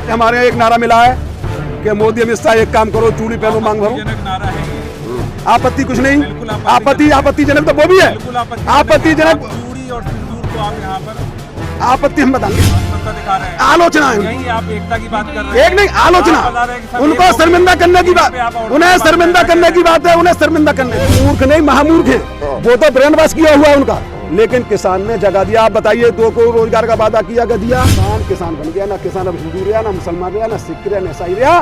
हमारे यहाँ एक नारा मिला है कि मोदी अमित शाह एक काम करो, चूड़ी पहनो मांग भरो। आपत्ति कुछ नहीं, आपत्तिजनक तो वो भी है, आपत्तिजनक आपत्ति हम बताएंगे, आलोचना है, आप एकता की बात कर रहे हैं, एक नहीं आलोचना, उनको शर्मिंदा करने की बात, उन्हें शर्मिंदा करने की बात है, उन्हें शर्मिंदा करने, मूर्ख नहीं महामूर्ख है, वो तो ब्रेन वॉश किया हुआ है उनका। लेकिन किसान ने जगह दिया। आप बताइए, 2 करोड़ रोजगार का वादा किया, दिया, किसान बन गया ना, किसान अब हिंदू रहा, ना मुसलमान रहा, ना सिख रहा, ना ईसाई रहा,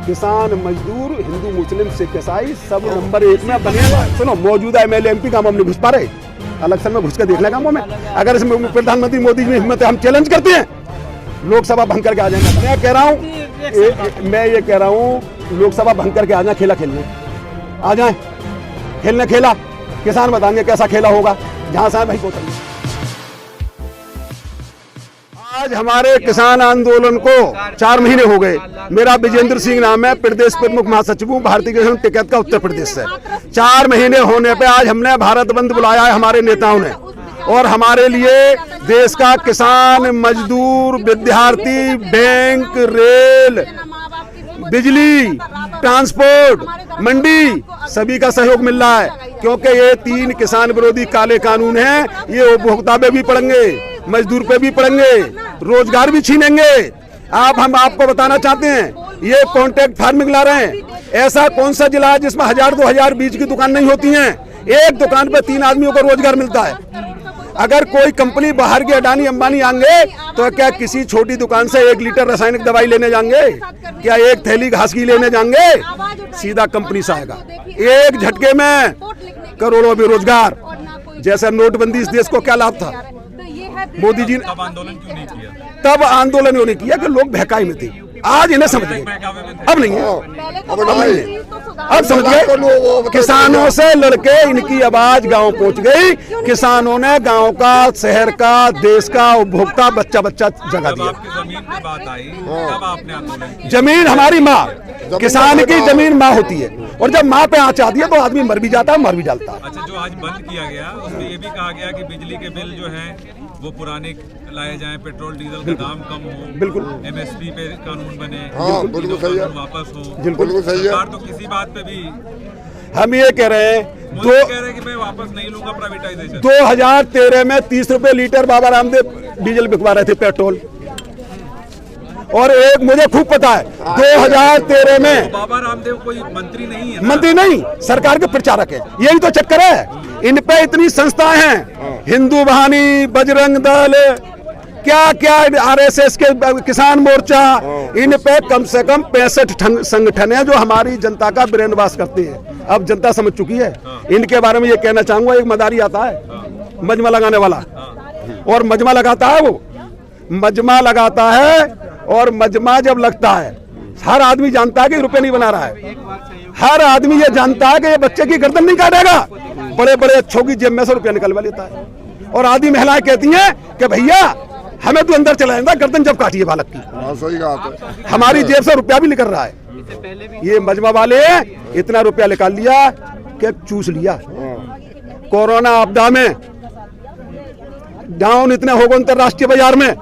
किसान मजदूर हिंदू मुस्लिम सिख ईसाई सब नंबर 1 में बने। सुनो, मौजूदा MLA MP काम हम नहीं घुस पा रहे, इलेक्शन में घुस के देख लेगा में, अगर इसमें प्रधानमंत्री मोदी जी में हिम्मत है, हम चैलेंज करते हैं, लोकसभा भंग करके आ जाएंगे। मैं कह रहा हूँ लोकसभा भंग करके आ जाए, खेला खेलने आ जाए, खेलने खेला, किसान बताएंगे कैसा खेला होगा, जहां से भाई कोतल। आज हमारे किसान आंदोलन को 4 महीने हो गए। मेरा विजेंद्र सिंह नाम है, प्रदेश प्रमुख महासचिव हूँ भारतीय किसान टिकट का उत्तर प्रदेश से। 4 महीने होने पे आज हमने भारत बंद बुलाया है हमारे नेताओं ने, और हमारे लिए देश का किसान, मजदूर, विद्यार्थी, बैंक, रेल, बिजली, ट्रांसपोर्ट, मंडी सभी का सहयोग मिल रहा है, क्योंकि ये 3 किसान विरोधी काले कानून हैं, ये उपभोक्ता पे भी पड़ेंगे, मजदूर पे भी पड़ेंगे, रोजगार भी छीनेंगे। हम आपको बताना चाहते हैं, ये कॉन्ट्रैक्ट फार्मिंग ला रहे हैं। ऐसा कौन सा जिला है जिसमें 1000-2000 बीज की दुकान नहीं होती है? एक दुकान पे 3 आदमियों को रोजगार मिलता है। अगर कोई कंपनी बाहर की अडानी अंबानी आएंगे तो क्या किसी छोटी दुकान से 1 लीटर रासायनिक दवाई लेने जाएंगे? क्या 1 थैली घास की लेने जाएंगे? सीधा कंपनी से आएगा। एक झटके में करोड़ों बेरोजगार। जैसे नोटबंदी इस देश को क्या लाभ था? मोदी जी ने तब आंदोलन क्यों नहीं किया? तब आंदोलन क्यों नहीं किया कि लोग बहकाई में थे। आज इन्हें समझ गए, अब नहीं है, अब समझ गए। किसानों से लड़के इनकी आवाज गांव पहुंच गई। किसानों ने गांव का, शहर का, देश का उपभोक्ता बच्चा जगा दिया। जमीन की बात आई, तब आपने आंदोलन। जमीन हमारी माँ, किसान की जमीन माँ होती है, और जब माँ पे आँच आती है तो आदमी मर भी जाता है, मर भी जाता है। अच्छा, जो आज बंद किया गया उसमें ये भी कहा गया कि बिजली के बिल जो है वो पुराने लाए जाएं, पेट्रोल डीजल का दाम कम हो, बिल्कुल MSP पे कानून बने, बिल्कुल सही है, वापस हो, बिल्कुल सही है। सरकार तो किसी बात पे भी हम ये कह रहे हैं, कह रहे हैं कि मैं वापस नहीं लूंगा प्राइवेटाइजेशन। 2013 में 30 रुपए लीटर बाबा रामदेव डीजल बिकवा रहे थे, पेट्रोल। और एक मुझे खूब पता है, 2013 में बाबा रामदेव कोई मंत्री नहीं है, मंत्री नहीं, सरकार के प्रचारक है। यही तो चक्कर है। इन पे इतनी संस्थाएं हैं, हिंदू वाहिनी, बजरंग दल, क्या क्या, RSS के किसान मोर्चा, इन पे कम से कम 65 संगठन है जो हमारी जनता का ब्रेन वॉश करते हैं। अब जनता समझ चुकी है। इनके बारे में ये कहना चाहूंगा, एक मदारी आता है मजमा लगाने वाला, और मजमा लगाता है, वो मजमा लगाता है, और मजमा जब लगता है हर आदमी जानता है कि रुपए नहीं बना रहा है। हर आदमी ये जानता है कि ये बच्चे की गर्दन नहीं काटेगा, बड़े बड़े अच्छों की जेब में से रुपया निकलवा लेता है। और आधी महिलाएं कहती हैं कि भैया हमें तो अंदर चला जाता, गर्दन जब काटी है बालक की। सही बात है, हमारी जेब से रुपया भी निकल रहा है। ये मजमा वाले इतना रुपया निकाल लिया कि चूस लिया। कोरोना आपदा में डाउन इतने हो गए अंतरराष्ट्रीय बाजार में।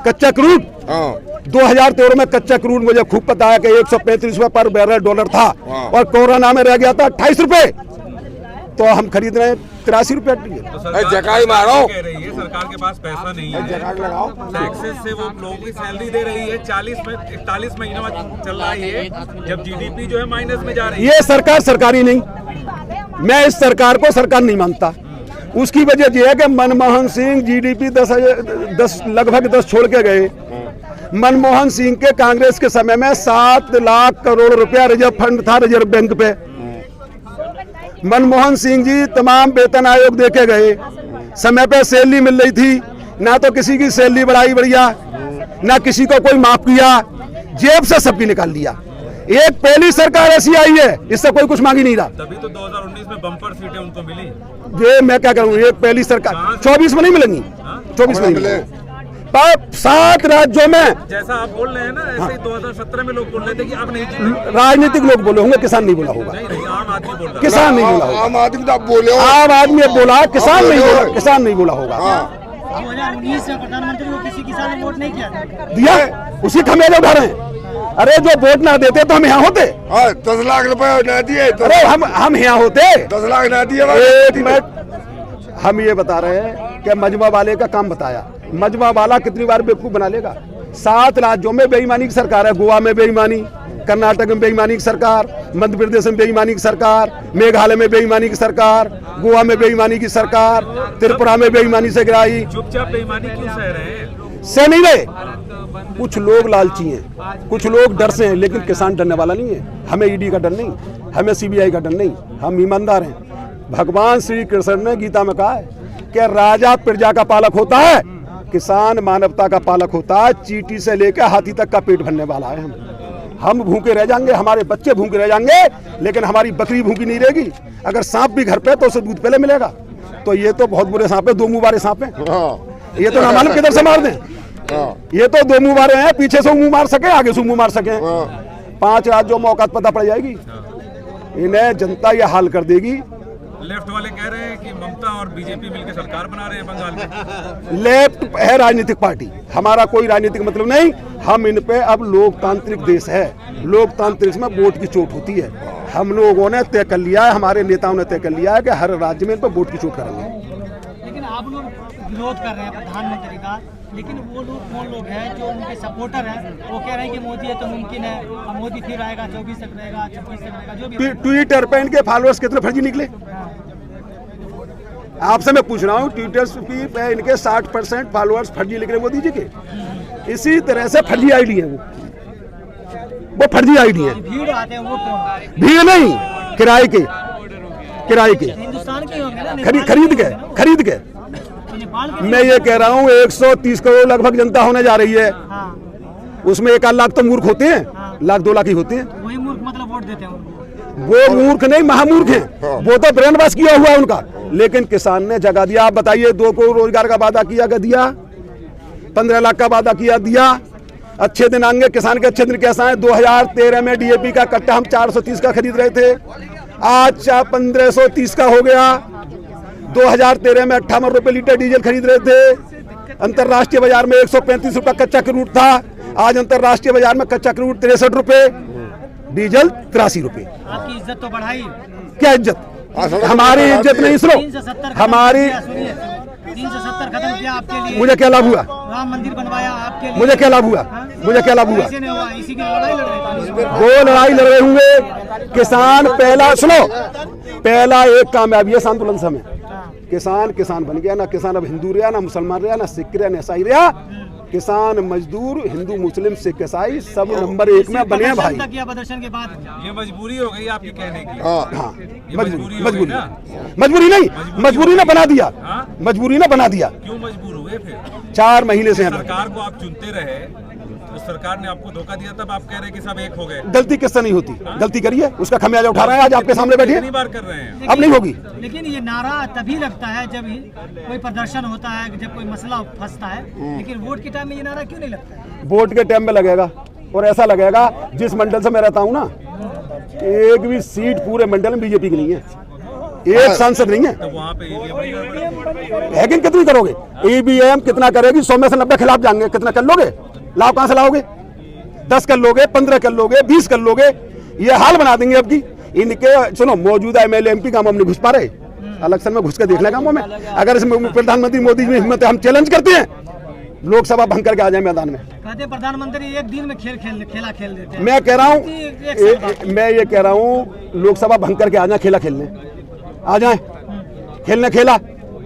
कच्चा क्रूड 2013 में कच्चा क्रूड मुझे खूब पता है कि 135 रुपए पर बैरल डॉलर था, और कोरोना में रह गया था 28 रुपए। तो हम खरीद रहे हैं 83 रुपए। जकाई मारो, कह रही है सरकार के पास पैसा नहीं है, टैक्सेस से वो लोगों की सैलरी दे रही है। 41 महीनों चल रहा है, जब GDP जो है माइनस में जा रही है। ये सरकार सरकारी नहीं, मैं इस सरकार को सरकार नहीं मानता। उसकी वजह यह है कि मनमोहन सिंह GDP 10 लगभग 10 छोड़ के गए। मनमोहन सिंह के कांग्रेस के समय में 7 लाख करोड़ रुपया रिजर्व फंड था रिजर्व बैंक पे। मनमोहन सिंह जी तमाम वेतन आयोग देके गए, समय पे सैलरी मिल रही थी, ना तो किसी की सैलरी बढ़ाई बढ़िया, ना किसी को कोई माफ किया, जेब से सबकी निकाल लिया। एक पहली सरकार ऐसी आई है, इससे कोई कुछ मांगी नहीं रहा। तभी तो 2019 में बम्पर सीटें उनको मिली। ये मैं क्या करूँ, ये पहली सरकार 24 में नहीं मिलेंगी, 24 में नहीं मिलेंगी। 7 राज्यों में, जैसा आप बोल रहे हैं ना, ऐसे ही 2017 में लोग बोल रहे थे कि आप नहीं जीते। राजनीतिक लोग बोले होंगे, किसान नहीं बोला होगा। नहीं, आम आदमी बोल रहा है। किसान नहीं बोला होगा। आम आदमी तो बोले, आम आदमी बोला, किसान नहीं बोला, किसान नहीं बोला होगा। 2019 में प्रधानमंत्री को किसी किसान ने वोट नहीं किया था। दिया, उसी खमेजा उठा रहे हैं। अरे जो वोट ना देते तो हम यहाँ होते। 10 लाख रुपए ना दिए तो अरे हम यहाँ होते। 10 लाख ना दिए। एक मिनट, हम ये बता रहे हैं कि मजमा वाले का काम बताया। मजमा वाला कितनी बार बेवकूफ बना लेगा। 7 राज्यों में बेईमानी की सरकार है। गोवा में बेईमानी, कर्नाटक में बेईमानी की सरकार, मध्य प्रदेश में बेईमानी की सरकार, मेघालय में बेईमानी की सरकार, गोवा में बेईमानी की सरकार, त्रिपुरा में बेईमानी से गिराई। चुपचाप बेईमानी क्यों सह रहे हैं? से नहीं रहे, कुछ लोग लालची हैं, कुछ लोग डर से हैं, लेकिन किसान डरने वाला नहीं है। हमें ईडी का डर नहीं, हमें सीबीआई का डर नहीं, हम ईमानदार हैं। भगवान श्री कृष्ण ने गीता में कहा है कि राजा प्रजा का पालक होता है, किसान मानवता का पालक होता है। चींटी से लेकर हाथी तक का पेट भरने वाला है। हम भूखे रह जाएंगे, हमारे बच्चे भूखे रह जाएंगे, लेकिन हमारी बकरी भूखी नहीं रहेगी। अगर सांप भी घर पे तो उसे दूध पहले मिलेगा। तो ये तो बहुत बुरे सांप है, 2 मुंह वाले सांप है। ये तो ना मालूम किधर से मार दें। ये तो 2 मुंह वाले हैं, पीछे से मुंह मार सके, आगे से मुंह मार सके। 5 राज्यों में औकात पता पड़ जाएगी, इन्हें जनता ये हाल कर देगी। लेफ्ट वाले कह रहे हैं कि ममता और बीजेपी मिलकर सरकार बना रहे हैं बंगाल में। लेफ्ट है राजनीतिक पार्टी, हमारा कोई राजनीतिक मतलब नहीं। हम इन पे, अब लोकतांत्रिक देश है, लोकतांत्रिक में वोट की चोट होती है। हम लोगों ने तय कर लिया है, हमारे नेताओं ने तय कर लिया है कि हर राज्य में इन पर वोट की चोट करेंगे। लेकिन आप लोग विरोध कर रहे हैं प्रधानमंत्री का, लेकिन वो लोग कौन लोग हैं जो उनके सपोर्टर हैं? वो कह रहे हैं कि मोदी है तो मुमकिन है, अब मोदी फिर आएगा, 24 तक रहेगा, 26 तक रहेगा, जो भी। ट्विटर पे इनके फॉलोअर्स कितने फर्जी निकले? आपसे मैं पूछ रहा हूँ, ट्विटर पे इनके 60% फॉलोअर्स फर्जी निकले मोदी जी के। इसी तरह से फर्जी आईडी है, वो फर्जी आईडी है। भीड़ आते हैं वो कौन? भीड़ नहीं, किराए के हिंदुस्तान के होंगे ना, खरीद के। नेपाल के। मैं ये कह रहा हूँ 130 करोड़ लगभग जनता होने जा रही है। हाँ। उसमें 1 लाख तो मूर्ख होते हैं, 1 लाख 2 लाख ही होते हैं। वही मूर्ख मतलब वोट देते हैं उनको। वो मूर्ख नहीं, महामूर्ख हैं। वो तो ब्रेन वॉश किया हुआ है उनका। लेकिन किसान ने जगा दिया। आप बताइए, 2 करोड़ रोजगार का वादा किया, दिया? 15 लाख का वादा किया, दिया? अच्छे दिन आएंगे, किसान के अच्छे दिन कैसा है? 2013 में डीएपी का कट्टा हम 430 का खरीद रहे थे, आज 1530 का हो गया। 2013 में 58 रुपए लीटर डीजल खरीद रहे थे। अंतरराष्ट्रीय बाजार में 135 रुपए कच्चा क्रूड था, आज अंतरराष्ट्रीय बाजार में कच्चा क्रूड 63 रुपए, डीजल 83 रुपए। आपकी इज्जत तो बढ़ाई। क्या इज्जत? हमारी इज्जत नहीं, सुनो, 370 हमारी 370 खत्म किया आपके लिए। मुझे क्या लाभ हुआ? राम मंदिर बनवाया आपके लिए। मुझे क्या लाभ हुआ? मुझे क्या लाभ हुआ? ऐसे नहीं हुआ, इसी की लड़ाई लड़ रहे थे। वो लड़ाई लड़ रहे होंगे। किसान पहला, सुनो, पहला एक कामयाबी है आंदोलन समय, किसान बन गया। ना किसान अब हिंदू रहा, ना मुसलमान रहा, ना सिख रहा, ना ईसाई रहा। किसान मजदूर, हिंदू मुस्लिम सिख ईसाई सब नंबर 1 में बने हैं भाई। प्रदर्शन के बाद ये मजबूरी हो गई आपकी कहने की। हाँ, ये मजबूरी हो गई ना? मजबूरी नहीं, मजबूरी ने बना दिया। हाँ? मजबूरी ने बना दिया। क्यों मजबूर हुए फिर? 4 महीने से सरकार को आप चुनते रहे तो सरकार ने आपको धोखा दिया, तब आप कह रहे हैं कि सब एक हो गए। गलती किससे नहीं होती? गलती करिए, उसका खमियाजा उठा रहे हैं, आज आपके सामने बैठिए। कितनी बार कर रहे हैं? अब नहीं होगी। लेकिन ये नारा तभी लगता है जब कोई प्रदर्शन होता है, जब कोई मसला फंसता है, लेकिन वोट के टाइम में ये नारा क्यों नहीं लगता है? वोट के टाइम में लगेगा, और ऐसा लगेगा, जिस मंडल से मैं रहता हूँ ना, एक भी सीट पूरे मंडल में बीजेपी की नहीं है, एक सांसद नहीं है। तो वहाँ पे ईवीएम लेकिन कितनी करोगे? ईवीएम कितना करेगी? 100 में से 90 खिलाफ जाएंगे। कितना कर लोगे? लाभ कहां से लाओगे? 10 कर लोगे, 15 कर लोगे, 20 कर लोगे। ये हाल बना देंगे अब की इनके। सुनो, मौजूदा एमएलए एमपी गांव में नहीं घुस पा रहे, इलेक्शन में घुस कर देख ले गांवों में। अगर इसमें प्रधानमंत्री मोदी में हिम्मत है, हम चैलेंज करते हैं, लोकसभा भंग करके आ जाए मैदान में। कहते हैं प्रधानमंत्री एक दिन में खेला खेल देते हैं। मैं कह रहा हूँ, मैं ये कह रहा हूँ, लोकसभा भंग करके आ जाए, खेला खेलने आ जाए, खेलने खेला।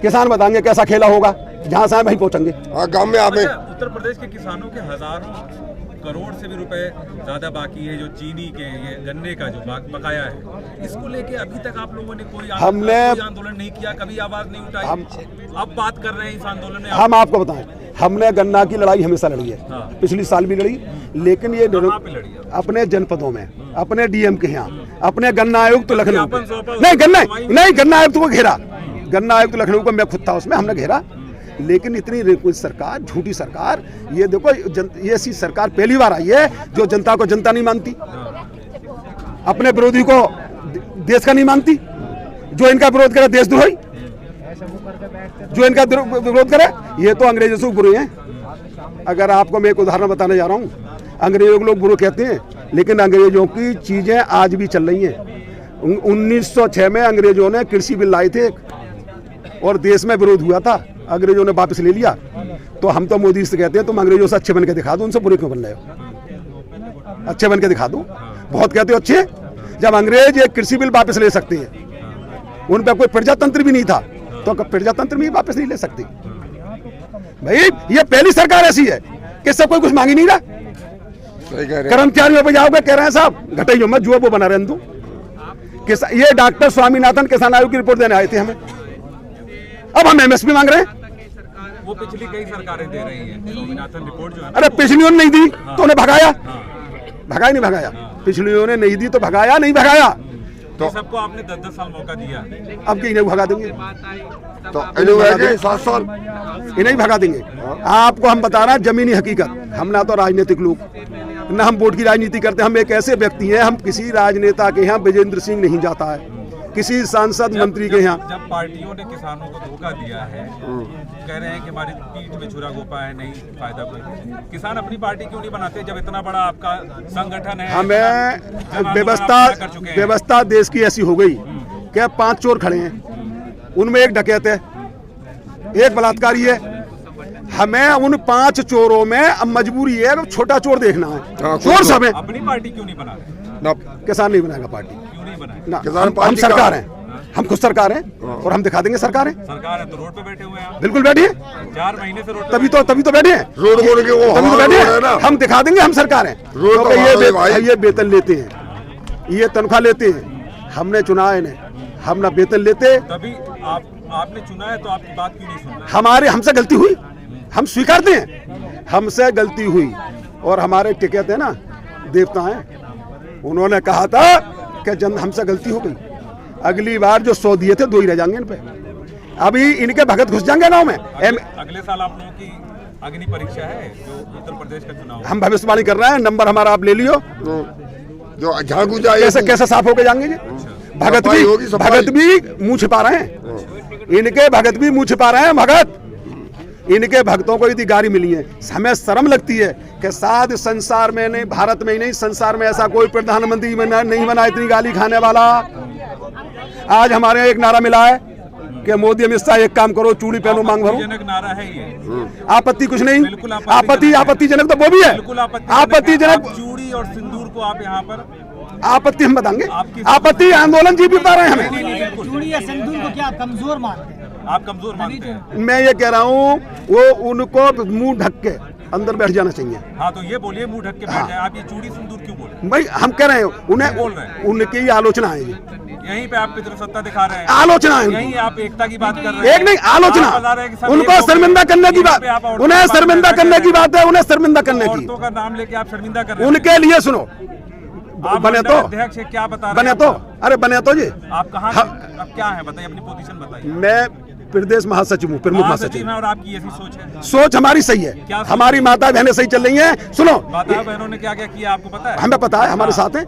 किसान बताएंगे कैसा खेला होगा, जहाँ से वहीं पहुंचेंगे। गांव में आप उत्तर प्रदेश के किसानों के हजारों करोड़ से भी रुपए ज्यादा बाकी है, जो चीनी के, ये गन्ने का जो बकाया है, इसको लेके अभी तक आप लोगों ने कोई आंदोलन नहीं किया, कभी आवाज नहीं उठाई। अब बात कर रहे हैं इस आंदोलन में। हम आपको बताएं, हमने गन्ना की लड़ाई हमेशा लड़ी है। हाँ। पिछली साल भी लड़ी, लेकिन ये कहाँ पे लड़ी है? अपने जनपदों में, अपने डीएम के यहाँ, अपने गन्ना आयुक्त लखनऊ ज्ञापन सौंपा, नहीं गन्ना आयुक्त को घेरा, गन्ना आयुक्त लखनऊ को मैं खुद था उसमें, हमने घेरा। लेकिन इतनी सरकार, झूठी सरकार, ये देखो, ये ऐसी सरकार पहली बार आई है जो जनता को जनता नहीं मानती, अपने विरोधी को देश का नहीं मानती, जो इनका विरोध करे देशद्रोही। जो इनका विरोध करे। ये तो अंग्रेजों से बुरे हैं। अगर आपको मैं एक उदाहरण बताने जा रहा हूँ, अंग्रेजों को लोग बुरे कहते हैं, लेकिन अंग्रेजों की चीजें आज भी चल रही हैं। 1906 में अंग्रेजों ने कृषि बिल लाए थे और देश में विरोध हुआ था, अंग्रेजों ने वापस ले लिया। तो हम तो मोदी से कहते हैं तुम अंग्रेजों से अच्छे बन के दिखा दो, उनसे बुरे क्यों बन रहे हो? अच्छे बन के दिखा दो। बहुत कहते हो अच्छे, जब अंग्रेज एक कृषि बिल वापस ले सकते हैं, उन पर कोई प्रजातंत्र भी नहीं था, तो प्रजातंत्र भी वापस नहीं ले सकते। भाई ये पहली सरकार ऐसी है कि सब कोई कुछ मांग ही नहीं रहा। कर्मचारियों पे जाओगे, कह रहे हैं साहब घटाइयो मत, जो वो बना रहे तू। ये डॉक्टर स्वामीनाथन किसान आयोग की रिपोर्ट देने आए थे हमें, अब हम एमएसपी मांग रहे हैं। वो पिछली कई सरकारें दे रही हैं स्वामीनाथन रिपोर्ट जो है। अरे पिछलियों ने नहीं दी तो उन्हें भगाया, भगाया नहीं भगाया? पिछलियों ने नहीं दी तो भगाया नहीं भगाया? तो सबको आपने 10-10 साल मौका दिया, अब इन्हें भगा देंगे, तो इन्हें 7 साल इन्हें भगा देंगे। आपको हम बता रहे हैं जमीनी हकीकत, हम ना तो राजनीतिक लोग, ना हम वोट की राजनीति करते। हम एक ऐसे व्यक्ति हैं, हम किसी राजनेता के यहाँ विजेंद्र सिंह नहीं जाता है, किसी सांसद मंत्री के यहाँ। जब पार्टियों ने किसानों को धोखा दिया है, कह रहे हैं कि हमारी पीठ में छुरा घोंपा है, नहीं फायदा कोई। किसान अपनी पार्टी क्यों नहीं बनाते जब इतना बड़ा आपका संगठन है? हमें व्यवस्था देश की ऐसी हो गई कि 5 चोर खड़े हैं, उनमें एक डकैत है, एक बलात्कारी है। हमें उन 5 चोरों में अब मजबूरी है छोटा चोर देखना है। चोर सब है। अपनी पार्टी क्यों नहीं बनाते? किसान नहीं बनाएगा पार्टी, क्यों नहीं बनाए? ना, हम सरकार हैं, हम खुद सरकार हैं और हम दिखा देंगे सरकार है। सरकार है तो रोड पे बैठे हुए हैं। बिल्कुल बैठिए, 4 महीने से रोड तभी तो बैठे हैं। रोड बोल के वो तभी तो बैठे हैं, हम दिखा देंगे हम सरकार हैं। रोड ये वेतन लेते हैं, ये तनख्वाह लेते हैं, हमने चुना है इन्हें, हम ना वेतन लेते। तभी आपने चुना है तो आपकी बात क्यों नहीं सुन रहे? हमारे हमसे गलती हुई, हम स्वीकारते हैं, हमसे गलती हुई। और हमारे टिकट है ना, देवता हैं, उन्होंने कहा था कि जन हमसे गलती हो गई, अगली बार जो 100 दिए थे 2 ही रह जाएंगे इन पे। अभी इनके भगत घुस जाएंगे गाँव में। अगले साल आप लोगों की अग्नि परीक्षा है जो उत्तर प्रदेश का चुनाव। हम भविष्यवाणी कर रहे हैं, नंबर हमारा आप ले लियो, जो झाड़ू जाए कैसे साफ होके जाएंगे। भगत भी मुंह छिपा रहे हैं, इनके भगत भी मुंह छिपा रहे हैं। भगत इनके भक्तों को यदि गाली मिली है, हमें शर्म लगती है कि शायद संसार में नहीं, भारत में ही नहीं, संसार में ऐसा कोई प्रधानमंत्री नहीं बना इतनी गाली खाने वाला। आज हमारे यहाँ एक नारा मिला है कि मोदी अमित शाह एक काम करो, चूड़ी पहनो मांग भरो। नारा है ये। आपत्ति कुछ नहीं, आपत्तिजनक तो वो भी है, आपत्तिजनक। चूड़ी और सिंदूर को आप यहाँ पर आपत्ति हम बताएंगे, आपत्ति आंदोलन जी भी बता रहे हैं हमें। चूड़ी या सिंदूर को क्या आप कमजोर मानते हैं? आप कमजोर मानते हैं? मैं ये कह रहा हूँ वो उनको मुंह ढक के अंदर बैठ जाना चाहिए। हाँ तो ये बोलिए मुंह ढक के बैठ जाए। आप ये चूड़ी सिंदूर क्यों बोल रहे हैं? भाई हम कह रहे हैं उन्हें, बोल रहे हैं उनकी आलोचना है, यहीं पे आप पितृसत्ता दिखा रहे हैं, आलोचना है, यहीं आप एकता की बात कर रहे हैं। एक नहीं आलोचना, उनको शर्मिंदा करने की बात, उन्हें शर्मिंदा करने की बात है, उन्हें शर्मिंदा करने की। औरतों का नाम लेके आप शर्मिंदा कर रहे हैं। उनके लिए सुनो, बने तो अध्यक्ष क्या बता रहे बने तो, अरे बने तो जी आप कहाँ अब क्या है बताइए, अपनी पोजीशन बताइए। मैं प्रदेश महासचिव हूँ, प्रमुख महासचिव। और आपकी ऐसी सोच है? सोच हमारी सही है, हमारी माता बहनें सही चल रही हैं। सुनो, माता बहनों ने क्या क्या किया आपको पता है? हमें पता है, हमारे साथ है।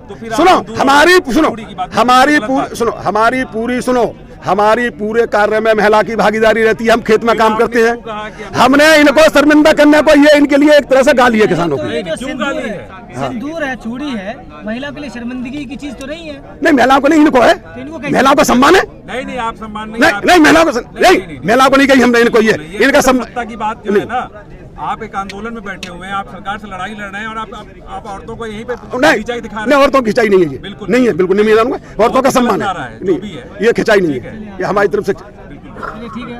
सुनो हमारी पूरे कार्य में महिला की भागीदारी रहती है, हम खेत में काम करते हैं। हमने इनको शर्मिंदा करने को, ये इनके लिए एक तरह से गाली है किसानों की। सिंदूर है, चूड़ी है, महिला के लिए शर्मिंदगी की चीज तो नहीं है। नहीं, महिलाओं को नहीं, इनको है, महिलाओं का सम्मान है। नहीं आप सम्मान नहीं, महिलाओं को नहीं, महिलाओं को नहीं कही हमने, इनको ये इनका सम्मान की बात जो है ना। आप एक आंदोलन में बैठे हुए हैं, आप सरकार से लड़ाई लड़ रहे हैं और आप औरतों को यहीं पे खिंचाई दिखा रहे हैं। नहीं, औरतों की खिंचाई नहीं है, बिल्कुल नहीं है, बिल्कुल नहीं मानूंगा। औरतों का सम्मान है, नहीं ये खिंचाई नहीं है, ये हमारी तरफ से ठीक है।